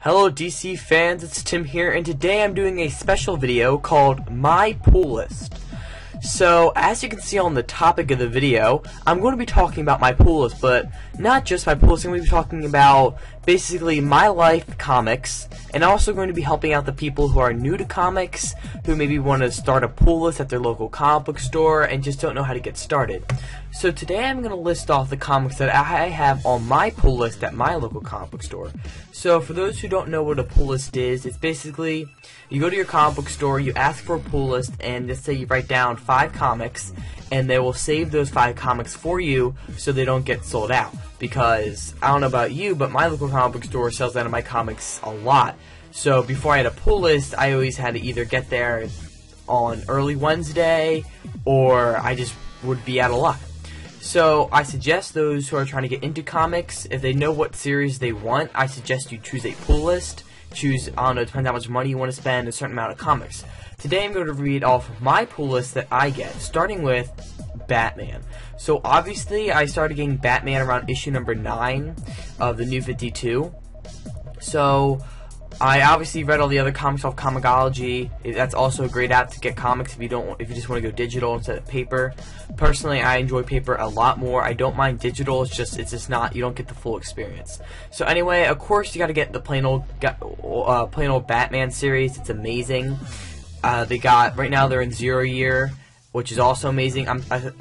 Hello DC fans, it's Tim here, and today I'm doing a special video called My Pull List. So, as you can see on the topic of the video, I'm going to be talking about my pull list, but not just my pull list. I'm going to be talking about basically my life comics, and also going to be helping out the people who are new to comics, who maybe want to start a pull list at their local comic book store and just don't know how to get started. So today I'm going to list off the comics that I have on my pull list at my local comic book store. So for those who don't know what a pull list is, it's basically you go to your comic book store, you ask for a pull list, and let's say you write down 5 comics, and they will save those 5 comics for you so they don't get sold out. Because, I don't know about you, but my local comic book store sells out of my comics a lot. So before I had a pull list, I always had to either get there on early Wednesday, or I just would be out of luck. So I suggest those who are trying to get into comics, if they know what series they want, I suggest you choose a pull list. Choose, I don't know, depends how much money you want to spend, a certain amount of comics. Today I'm going to read off my pull list that I get, starting with Batman. So obviously I started getting Batman around issue number 9 of the New 52. So I obviously read all the other comics off Comixology. That's also a great app to get comics if you just want to go digital instead of paper. Personally, I enjoy paper a lot more. I don't mind digital. It's just not, you don't get the full experience. So anyway, of course you got to get the plain old Batman series. It's amazing. They got right now they're in 0 year, which is also amazing.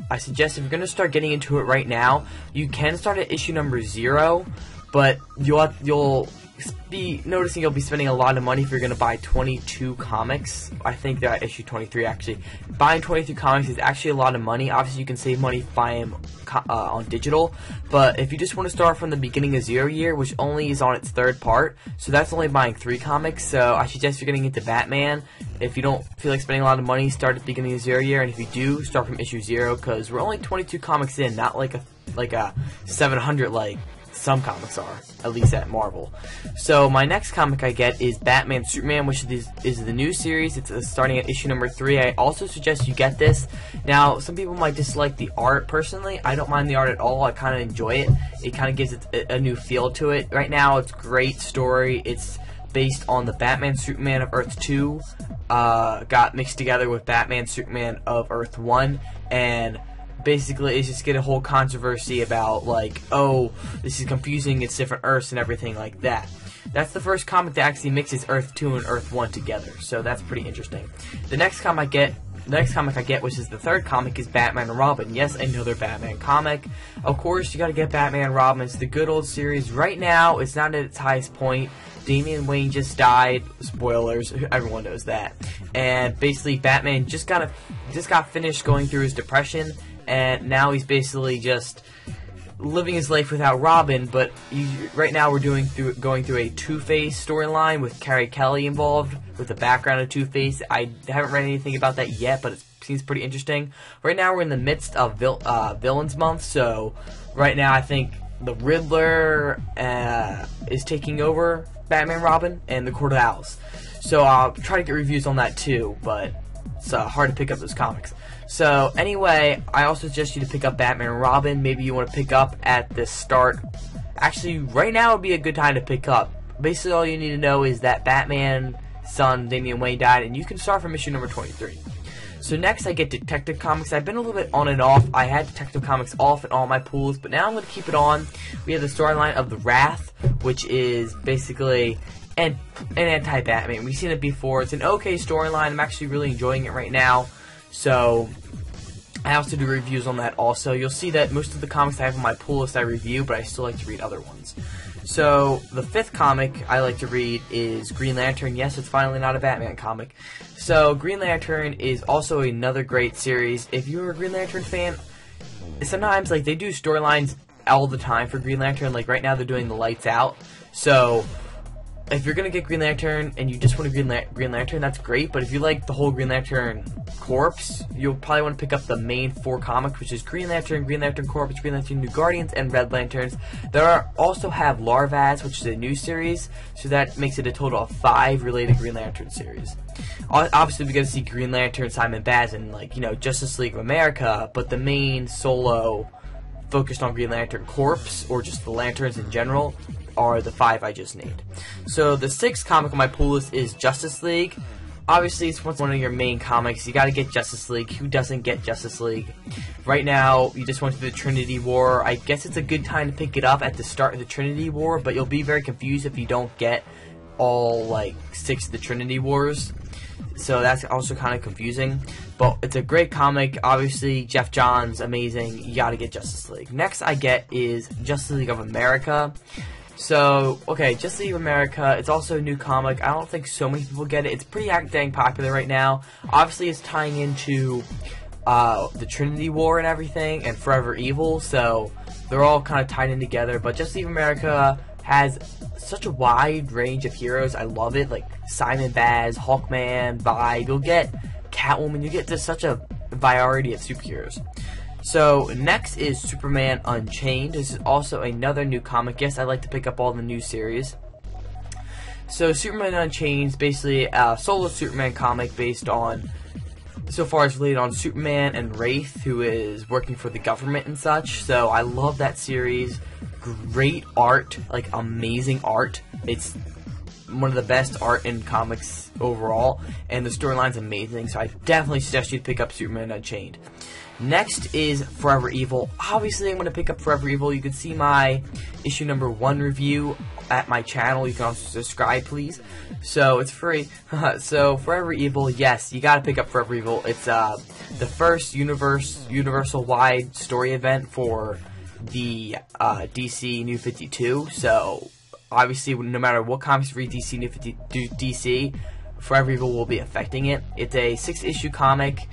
I suggest if you're gonna start getting into it right now, you can start at issue number 0, but you'll be noticing you'll be spending a lot of money if you're going to buy 22 comics. I think they're at issue 23 actually. Buying 22 comics is actually a lot of money. Obviously you can save money buying them on digital, but if you just want to start from the beginning of 0 year, which only is on its 3rd part, so that's only buying 3 comics, so I suggest if you're getting into Batman, if you don't feel like spending a lot of money, start at the beginning of 0 year, and if you do, start from issue 0, because we're only 22 comics in, not like a 700 like some comics are, at least at Marvel. So my next comic I get is Batman Superman, which is the new series. It's starting at issue number 3. I also suggest you get this. Now, some people might dislike the art. Personally, I don't mind the art at all. I kind of enjoy it. It kind of gives it a new feel to it. Right now, it's a great story. It's based on the Batman Superman of Earth 2, got mixed together with Batman Superman of Earth 1, and basically it's just get a whole controversy about like, oh, this is confusing, it's different Earths and everything like that. That's the first comic that actually mixes Earth 2 and Earth 1 together, so that's pretty interesting. The next comic I get, which is the 3rd comic, is Batman and Robin. Yes, another Batman comic. Of course, you gotta get Batman and Robin. It's the good old series. Right now, it's not at its highest point. Damian Wayne just died. Spoilers, everyone knows that. And basically, Batman just got finished going through his depression, and now he's basically just living his life without Robin. But right now we're going through a Two-Face storyline with Carrie Kelly involved with the background of Two-Face. I haven't read anything about that yet, but it seems pretty interesting. Right now we're in the midst of Villains Month, so right now I think the Riddler is taking over Batman Robin and the Court of Owls. So I'll try to get reviews on that too, but it's hard to pick up those comics. So anyway, I also suggest you to pick up Batman and Robin. Maybe you want to pick up at the start. Actually, right now would be a good time to pick up. Basically, all you need to know is that Batman's son, Damian Wayne, died, and you can start from issue number 23. So next, I get Detective Comics. I've been a little bit on and off. I had Detective Comics off in all my pools, but now I'm going to keep it on. We have the storyline of The Wrath, which is basically an anti-Batman. We've seen it before. It's an okay storyline. I'm actually really enjoying it right now. So I also do reviews on that also. You'll see that most of the comics I have on my pull list I review, but I still like to read other ones. So the 5th comic I like to read is Green Lantern. Yes, it's finally not a Batman comic. So Green Lantern is also another great series. If you're a Green Lantern fan, sometimes like they do storylines all the time for Green Lantern. Like right now they're doing the Lights Out. So if you're going to get Green Lantern and you just want a Green Lantern, that's great. But if you like the whole Green Lantern Corps, you'll probably want to pick up the main 4 comics, which is Green Lantern Corps, Green Lantern New Guardians, and Red Lanterns. There also have Larvaz, which is a new series, so that makes it a total of 5 related Green Lantern series. Obviously, we're going to see Green Lantern, Simon Baz, and Justice League of America, but the main solo focused on Green Lantern Corps, or just the Lanterns in general, are the 5 I just named. So the 6th comic on my pull list is Justice League. Obviously, it's one of your main comics. You gotta get Justice League. Who doesn't get Justice League? Right now, you just went through the Trinity War. I guess it's a good time to pick it up at the start of the Trinity War, but you'll be very confused if you don't get all, like, 6 of the Trinity Wars. So that's also kind of confusing. But it's a great comic. Obviously, Jeff Johns, amazing. You gotta get Justice League. Next I get is Justice League of America. So, okay, Justice League of America, it's also a new comic. I don't think so many people get it. It's pretty dang popular right now. Obviously, it's tying into the Trinity War and everything, and Forever Evil, so they're all kind of tied in together. But Justice League of America has such a wide range of heroes. I love it, like Simon Baz, Hawkman, Vibe. You'll get Catwoman. You get just such a variety of superheroes. So, next is Superman Unchained. This is also another new comic. Yes, I like to pick up all the new series. So, Superman Unchained is basically a solo Superman comic based on, so far it's related on Superman and Wraith, who is working for the government and such. So, I love that series. Great art, like amazing art. It's one of the best art in comics overall, and the storyline's amazing, so I definitely suggest you to pick up Superman Unchained. Next is Forever Evil. Obviously, I'm going to pick up Forever Evil. You can see my issue number 1 review at my channel. You can also subscribe, please. So, it's free. So, Forever Evil, yes, you got to pick up Forever Evil. It's the first universal-wide story event for the DC New 52. So, obviously, no matter what comics read DC New 52, DC, Forever Evil will be affecting it. It's a 6-issue comic,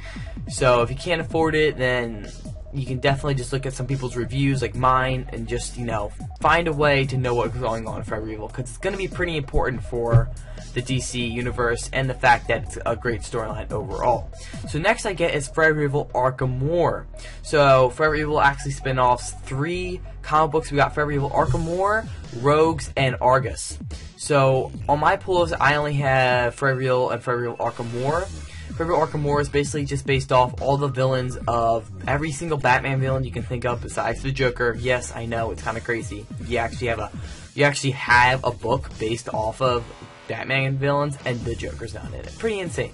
so if you can't afford it, then you can definitely just look at some people's reviews like mine and just, you know, find a way to know what's going on in Forever Evil, because it's going to be pretty important for the DC universe and the fact that it's a great storyline overall. So next I get is Forever Evil Arkham War. So Forever Evil actually spin-offs 3 comic books. We got Forever Evil Arkham War, Rogues, and Argus. So on my pull list, I only have Forever Evil and Forever Evil Arkham War. Forever Evil Arkham War is basically just based off all the villains of every single Batman villain you can think of besides the Joker. Yes, I know, it's kind of crazy. You actually have a book based off of Batman villains, and the Joker's not in it. Pretty insane.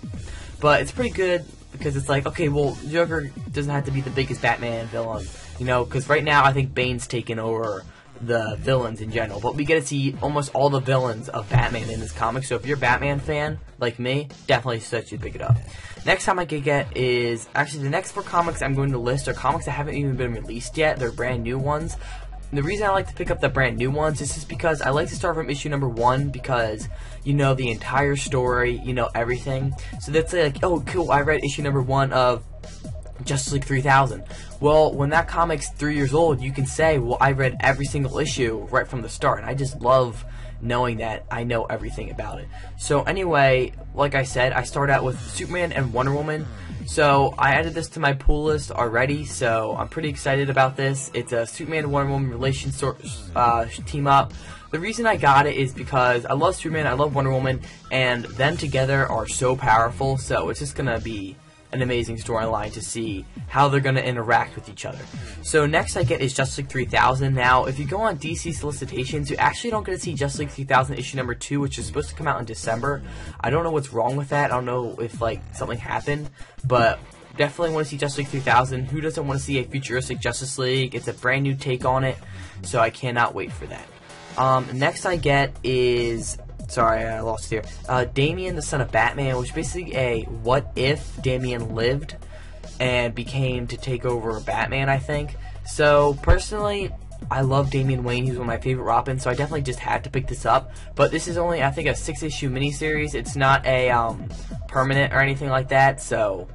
But it's pretty good because it's like, okay, well, Joker doesn't have to be the biggest Batman villain, you know, because right now I think Bane's taken over the villains in general, but we get to see almost all the villains of Batman in this comic. So if you're a Batman fan like me, definitely suggest you pick it up. Next time I could get is actually the next 4 comics I'm going to list are comics that haven't even been released yet. They're brand new ones. And the reason I like to pick up the brand new ones is just because I like to start from issue number 1 because you know the entire story, you know everything. So that's like, oh cool, I read issue number 1 of Justice League 3000. Well, when that comic's 3 years old, you can say, well, I read every single issue right from the start, and I just love knowing that I know everything about it. So anyway, like I said, I start out with Superman and Wonder Woman. So I added this to my pull list already, so I'm pretty excited about this. It's a Superman and Wonder Woman team up. The reason I got it is because I love Superman, I love Wonder Woman, and them together are so powerful, so it's just going to be an amazing storyline to see how they're going to interact with each other. So next I get is Justice League 3000. Now, if you go on DC solicitations, you actually don't get to see Justice League 3000 issue number 2, which is supposed to come out in December. I don't know what's wrong with that. I don't know if, like, something happened, but definitely want to see Justice League 3000. Who doesn't want to see a futuristic Justice League? It's a brand new take on it, so I cannot wait for that. Next I get is... Sorry, I lost here. Damian, the Son of Batman, which is basically a what if Damian lived and became to take over Batman, I think. So, personally, I love Damian Wayne. He's one of my favorite Robins, so I definitely just had to pick this up. But this is only, I think, a 6-issue miniseries. It's not a permanent or anything like that. So,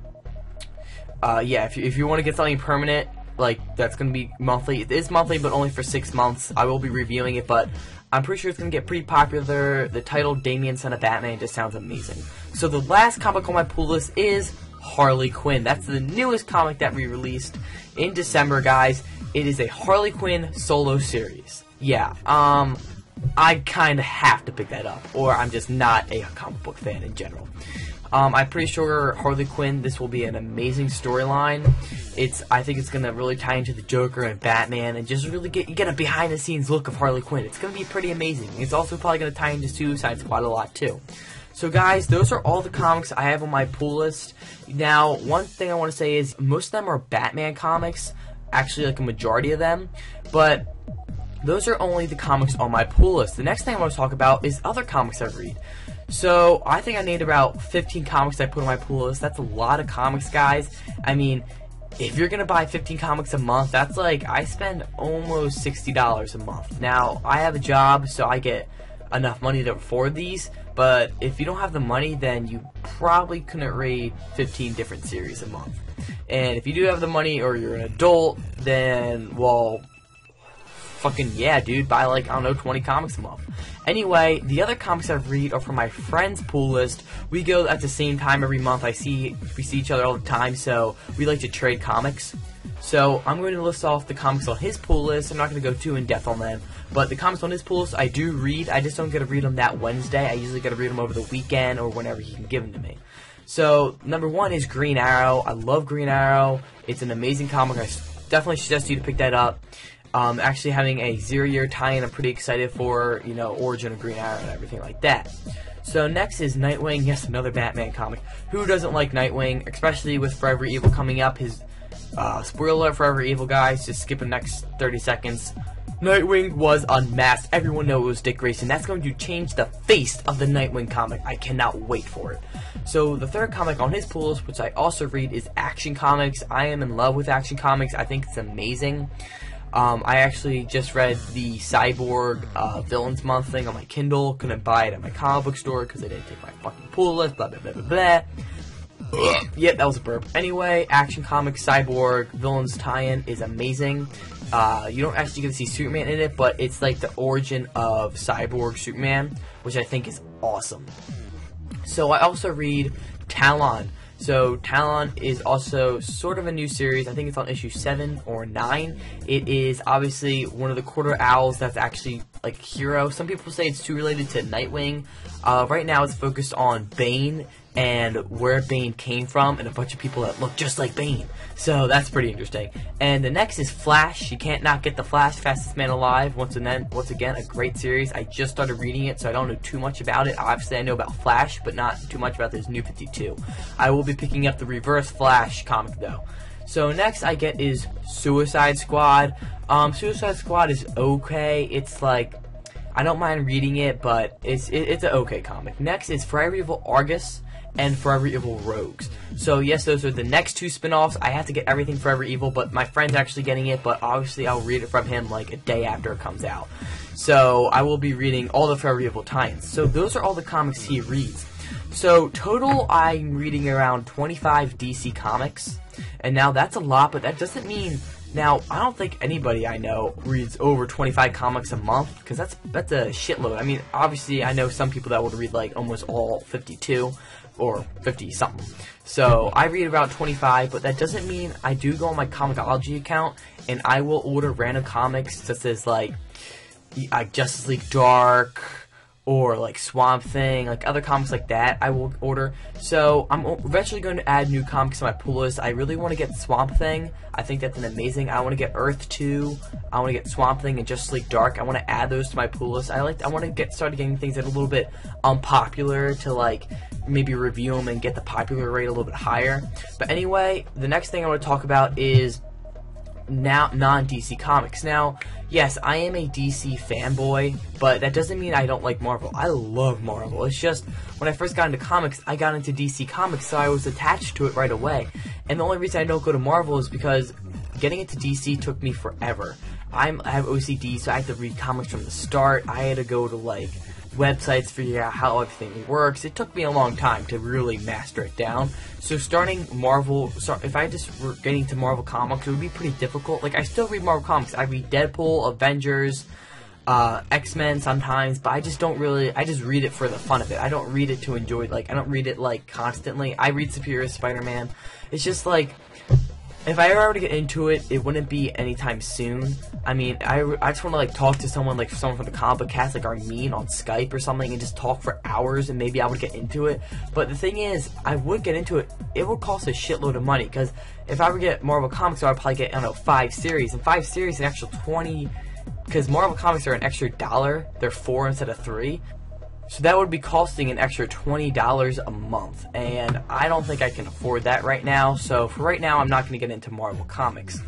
yeah, if you want to get something permanent, like, that's going to be monthly. It is monthly, but only for 6 months. I will be reviewing it, but I'm pretty sure it's going to get pretty popular. The title, Damian, Son of Batman, just sounds amazing. So the last comic on my pull list is Harley Quinn. That's the newest comic that we released in December, guys. It is a Harley Quinn solo series. Yeah, I kind of have to pick that up, or I'm just not a comic book fan in general. I'm pretty sure Harley Quinn, this will be an amazing storyline. I think it's gonna really tie into the Joker and Batman, and just really get a behind the scenes look of Harley Quinn. It's gonna be pretty amazing. It's also probably gonna tie into Suicide Squad a lot too. So guys, those are all the comics I have on my pull list. Now, one thing I want to say is most of them are Batman comics, actually like a majority of them, but those are only the comics on my pull list. The next thing I want to talk about is other comics I read. So, I think I named about 15 comics I put on my pull list. That's a lot of comics, guys. I mean, if you're going to buy 15 comics a month, that's like, I spend almost $60 a month. Now, I have a job, so I get enough money to afford these, but if you don't have the money, then you probably couldn't read 15 different series a month. And if you do have the money, or you're an adult, then, well, fucking yeah, dude, buy like, I don't know, 20 comics a month. Anyway, the other comics I read are from my friend's pool list. We go at the same time every month. We see each other all the time, so we like to trade comics. So I'm going to list off the comics on his pool list. I'm not going to go too in depth on them, but the comics on his pool list I do read. I just don't get to read them that Wednesday. I usually get to read them over the weekend or whenever he can give them to me. So number one is Green Arrow. I love Green Arrow. It's an amazing comic. I definitely suggest you to pick that up. Actually having a 0-year tie-in, I'm pretty excited for, you know, origin of Green Arrow and everything like that. So next is Nightwing. Yes, another Batman comic. Who doesn't like Nightwing, especially with Forever Evil coming up? His spoiler alert, Forever Evil, guys. Just skip the next 30 seconds. Nightwing was unmasked. Everyone knows it was Dick Grayson. That's going to change the face of the Nightwing comic. I cannot wait for it. So the third comic on his pool list, which I also read, is Action Comics. I am in love with Action Comics. I think it's amazing. I actually just read the Cyborg Villains Month thing on my Kindle. Couldn't buy it at my comic book store because they didn't take my fucking pull list. Blah, blah, blah, blah, blah. Yep, that was a burp. Anyway, Action Comics Cyborg Villains tie-in is amazing. You don't actually get to see Superman in it, but it's like the origin of Cyborg Superman, which I think is awesome. So I also read Talon. So Talon is also sort of a new series. I think it's on issue 7 or 9. It is obviously one of the Quarter Owls that's actually like a hero. Some people say it's too related to Nightwing. Right now it's focused on Bane and where Bane came from and a bunch of people that look just like Bane. So that's pretty interesting. And the next is Flash. You can't not get the Flash, Fastest Man Alive. Once again, a great series. I just started reading it, so I don't know too much about it. Obviously, I know about Flash, but not too much about this New 52. I will be picking up the Reverse Flash comic, though. So next I get is Suicide Squad. Suicide Squad is okay. It's like, I don't mind reading it, but it's an okay comic. Next is Forever Evil Argus and Forever Evil Rogues. So yes, those are the next two spin-offs. I have to get everything Forever Evil, but my friend's actually getting it, but obviously I'll read it from him like a day after it comes out. So I will be reading all the Forever Evil tie-ins. So those are all the comics he reads. So total, I'm reading around 25 DC comics, and now that's a lot, but that doesn't mean, now I don't think anybody I know reads over 25 comics a month, because that's a shitload. I mean, obviously I know some people that would read like almost all 52 or 50 something. So I read about 25, but that doesn't mean I do go on my Comixology account and I will order random comics such as like Justice League Dark or like Swamp Thing, like other comics like that I will order. So I'm eventually going to add new comics to my pull list. I really want to get Swamp Thing. I think that's an amazing. I want to get Earth 2. I want to get Swamp Thing and Justice League Dark. I want to add those to my pull list. I want to get started getting things that are a little bit unpopular to like maybe review them and get the popular rate a little bit higher. But anyway, the next thing I want to talk about is now non-DC comics. Now, yes, I am a DC fanboy, but that doesn't mean I don't like Marvel. I love Marvel. It's just, when I first got into comics, I got into DC Comics, so I was attached to it right away. And the only reason I don't go to Marvel is because getting into DC took me forever. I have OCD, so I have to read comics from the start. I had to go to, like, websites to figure out how everything works. It took me a long time to really master it down. So starting Marvel, if I just were getting to Marvel Comics, it would be pretty difficult. Like, I still read Marvel Comics. I read Deadpool, Avengers, X-Men sometimes, but I just don't really, I just read it for the fun of it. I don't read it to enjoy it. Like, I don't read it, like, constantly. I read Superior Spider-Man. It's just, like, if I ever were to get into it, it wouldn't be anytime soon. I mean, I just want to like talk to someone, like someone from the comic book cast, like Armin on Skype or something, and just talk for hours, and maybe I would get into it. But the thing is, I would get into it. It would cost a shitload of money, because if I were to get Marvel Comics, I would probably get, I don't know, 5 series, and 5 series an extra 20. Because Marvel Comics are an extra $1. They're 4 instead of 3. So that would be costing an extra $20 a month, and I don't think I can afford that right now. So for right now, I'm not going to get into Marvel Comics.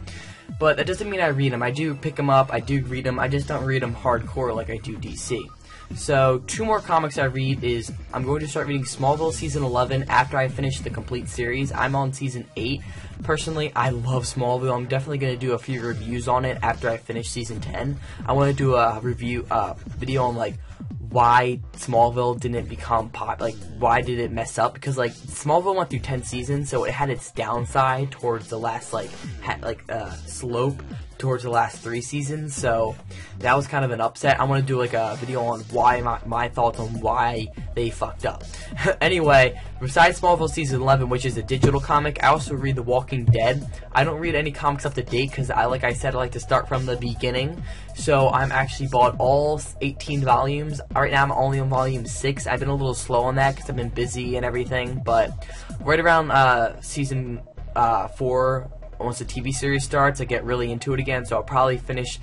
But that doesn't mean I read them. I do pick them up, I do read them, I just don't read them hardcore like I do DC. So 2 more comics I read is, I'm going to start reading Smallville Season 11 after I finish the complete series. I'm on Season 8. Personally, I love Smallville. I'm definitely going to do a few reviews on it after I finish Season 10. I want to do a review video on, like, why Smallville didn't become pop, like why did it mess up, because like Smallville went through 10 seasons, so it had its downside towards the last slope towards the last 3 seasons, so that was kind of an upset. I want to do like a video on why my thoughts on why they fucked up. Anyway, besides Smallville Season 11, which is a digital comic, I also read The Walking Dead. I don't read any comics up to date because like I said, I like to start from the beginning. So I'm actually bought all 18 volumes. Right now I'm only on volume 6. I've been a little slow on that because I've been busy and everything, but right around season 4, once the TV series starts, I get really into it again, so I'll probably finish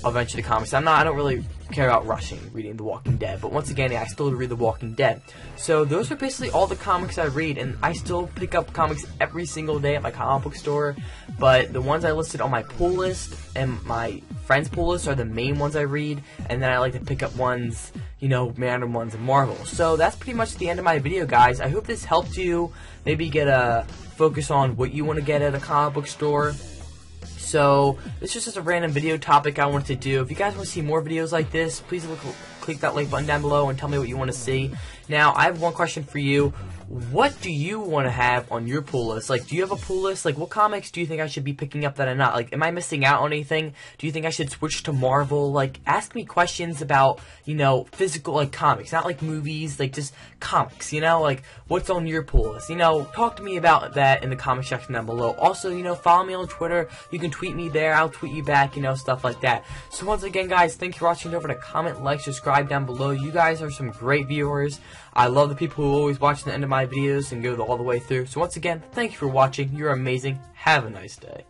eventually the comics. I don't really care about rushing reading The Walking Dead, but once again, yeah, I still read The Walking Dead. So those are basically all the comics I read, and I still pick up comics every single day at my comic book store, but the ones I listed on my pull list and my friends' pull list are the main ones I read, and then I like to pick up ones, you know, random ones in Marvel. So that's pretty much the end of my video, guys. I hope this helped you maybe get a focus on what you want to get at a comic book store. So this is just a random video topic I wanted to do. If you guys want to see more videos like this, please click that like button down below and tell me what you want to see. Now, I have one question for you. What do you want to have on your pull list? Like, do you have a pull list? Like, what comics do you think I should be picking up that I'm not? Like, am I missing out on anything? Do you think I should switch to Marvel? Like, ask me questions about, you know, physical, like, comics. Not like movies, like, just comics, you know? Like, what's on your pull list? You know, talk to me about that in the comment section down below. Also, you know, follow me on Twitter. You can tweet me there. I'll tweet you back, you know, stuff like that. So, once again, guys, thank you for watching. Don't forget to comment, like, subscribe down below. You guys are some great viewers. I love the people who always watch the end of my videos and go all the way through. So once again, thank you for watching. You're amazing. Have a nice day.